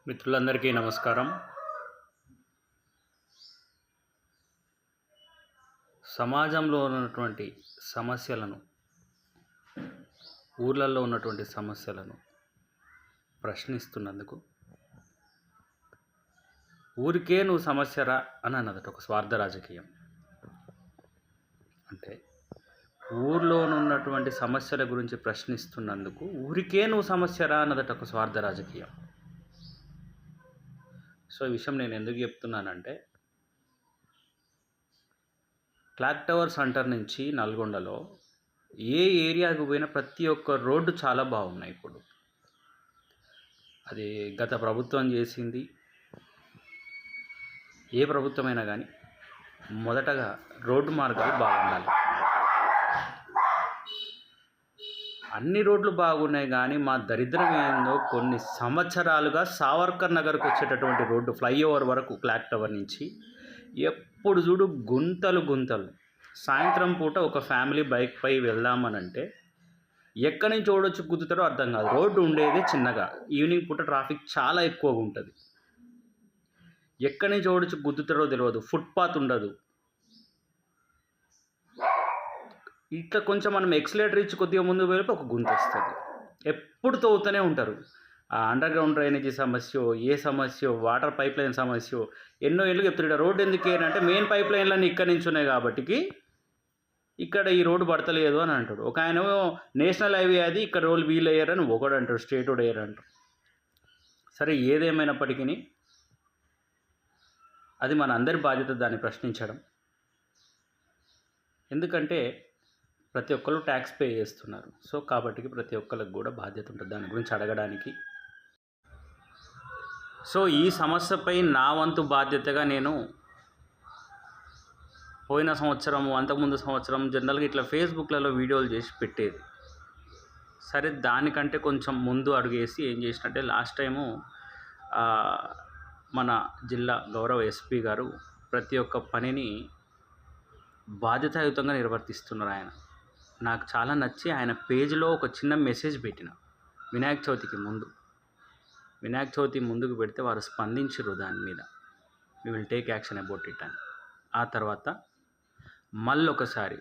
మిత్రులందరికీ నమస్కారం. సమాజంలో ఉన్నటువంటి సమస్యలను, ఊర్లలో ఉన్నటువంటి సమస్యలను ప్రశ్నిస్తున్నందుకు ఊరికే నువ్వు సమస్యరా అని అన్నదట ఒక స్వార్థ రాజకీయం. అంటే ఊర్లో ఉన్నటువంటి సమస్యల గురించి ప్రశ్నిస్తున్నందుకు ఊరికే నువ్వు సమస్యరా అన్నదట ఒక స్వార్థ రాజకీయం. సో ఈ విషయం నేను ఎందుకు చెప్తున్నానంటే, క్లాక్ టవర్ సెంటర్ నుంచి నల్గొండలో ఏ ఏరియాకు పోయినా ప్రతి ఒక్క రోడ్డు చాలా బాగున్నాయి. ఇప్పుడు అది గత ప్రభుత్వం చేసింది. ఏ ప్రభుత్వమైనా కానీ మొదటగా రోడ్డు మార్గాలు బాగుండాలి. అన్ని రోడ్లు బాగున్నాయి కానీ మా దరిద్రం ఏందో కొన్ని సంవత్సరాలుగా సావర్కర్ నగర్కి వచ్చేటటువంటి రోడ్డు ఫ్లైఓవర్ వరకు క్లాక్ టవర్ నుంచి ఎప్పుడు చూడు గుంతలు. సాయంత్రం పూట ఒక ఫ్యామిలీ బైక్పై వెళ్దామనంటే ఎక్కడి నుంచి ఓడొచ్చి గుద్దుతారో అర్థం కాదు. రోడ్డు ఉండేది చిన్నగా, ఈవినింగ్ పూట ట్రాఫిక్ చాలా ఎక్కువగా ఉంటుంది. ఎక్కడి నుంచి ఓడొచ్చి గుద్దుతారో తెలియదు. ఫుట్పాత్ ఉండదు. ఇట్లా కొంచెం మనం ఎక్సలేటర్ ఇచ్చి కొద్దిగా ముందు వెళ్ళి ఒక గుంత వస్తుంది. ఎప్పుడు తవ్వుతూనే ఉంటారు. ఆ అండర్ గ్రౌండ్ డ్రైనేజీ సమస్య, ఏ సమస్య, వాటర్ పైప్ లైన్ సమస్య, ఎన్నో ఏళ్ళు చెప్తున్నాడు. రోడ్డు ఎందుకు అంటే మెయిన్ పైప్ లైన్లన్నీ ఇక్కడి నుంచి ఉన్నాయి కాబట్టి ఇక్కడ ఈ రోడ్డు పడతలేదు అని అంటాడు. ఒక ఆయన నేషనల్ హైవే అది, ఇక్కడ రోడ్లు వీలు అయ్యారని ఒకడు అంటాడు, స్టేట్ రోడ్ అయ్యారు అంటారు. సరే, ఏదేమైనప్పటికీ అది మన అందరి బాధ్యత దాన్ని ప్రశ్నించడం. ఎందుకంటే ప్రతి ఒక్కరు ట్యాక్స్ పే చేస్తున్నారు. సో కాబట్టి ప్రతి ఒక్కరికి కూడా బాధ్యత ఉంటుంది దాని గురించి అడగడానికి. సో ఈ సమస్యపై నా వంతు బాధ్యతగా నేను పోయిన సంవత్సరం, అంతకుముందు సంవత్సరం జనరల్గా ఇట్లా ఫేస్బుక్లలో వీడియోలు చేసి పెట్టేది. సరే, దానికంటే కొంచెం ముందు అడుగేసి ఏం చేసినట్టే, లాస్ట్ టైము మన జిల్లా గౌరవ ఎస్పీ గారు ప్రతి ఒక్క పనిని బాధ్యతాయుతంగా నిర్వర్తిస్తున్నారు. ఆయన నాకు చాలా నచ్చి ఆయన పేజ్లో ఒక చిన్న మెసేజ్ పెట్టిన, వినాయక చవితి ముందుకు పెడితే వారు స్పందించరు దాని మీద. We will take action about it అని. ఆ తర్వాత మళ్ళొకసారి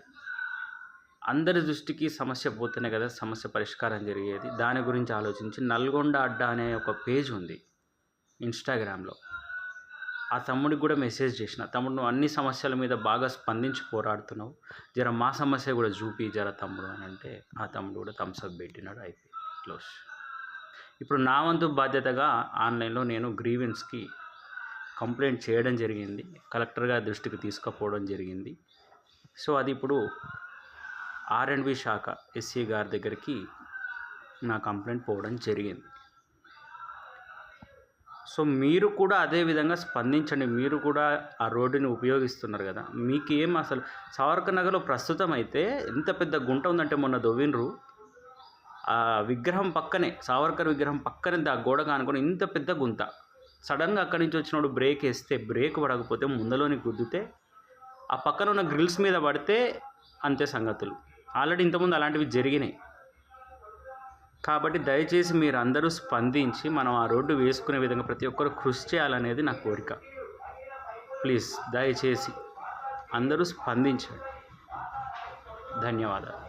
అందరి దృష్టికి సమస్య పోతేనే కదా సమస్య పరిష్కారం జరిగేది. దాని గురించి ఆలోచించి నల్గొండ అడ్డా అనే ఒక పేజ్ ఉంది ఇన్స్టాగ్రామ్లో. ఆ తమ్ముడికి కూడా మెసేజ్ చేసిన, తమ్ముడు నువ్వు అన్ని సమస్యల మీద బాగా స్పందించి పోరాడుతున్నావు, జర మా సమస్య కూడా చూపి జర తమ్ముడు అని అంటే ఆ తమ్ముడు కూడా థమ్స్అప్ పెట్టినాడు. అయిపోయింది, క్లోజ్. ఇప్పుడు నా వంతు బాధ్యతగా ఆన్లైన్లో నేను గ్రీవెన్స్కి కంప్లైంట్ చేయడం జరిగింది. కలెక్టర్ గారి దృష్టికి తీసుకుపోవడం జరిగింది. సో అది ఇప్పుడు R&B శాఖ ఎస్సీ గారి దగ్గరికి నా కంప్లైంట్ పోవడం జరిగింది. సో మీరు కూడా అదే విధంగా స్పందించండి. మీరు కూడా ఆ రోడ్డుని ఉపయోగిస్తున్నారు కదా. మీకేం అసలు సావర్కర్ నగర్లో ప్రస్తుతం అయితే ఎంత పెద్ద గుంట ఉందంటే, మొన్న దొవ్వినరు ఆ విగ్రహం పక్కనే, సావర్కర్ విగ్రహం పక్కనే ఆ గోడ కానుకొని ఇంత పెద్ద గుంత. సడన్గా అక్కడి నుంచి వచ్చినప్పుడు బ్రేక్ వేస్తే బ్రేక్ పడకపోతే ముందులోని గుద్దితే ఆ పక్కన ఉన్న గ్రిల్స్ మీద పడితే అంతే సంగతులు. ఆల్రెడీ ఇంతకుముందు అలాంటివి జరిగినాయి. కాబట్టి దయచేసి మీరు అందరూ స్పందించి మనం ఆ రోడ్డు వేసుకునే విధంగా ప్రతి ఒక్కరు కృషి చేయాలనేది నా కోరిక. ప్లీజ్ దయచేసి అందరూ స్పందించండి. ధన్యవాదాలు.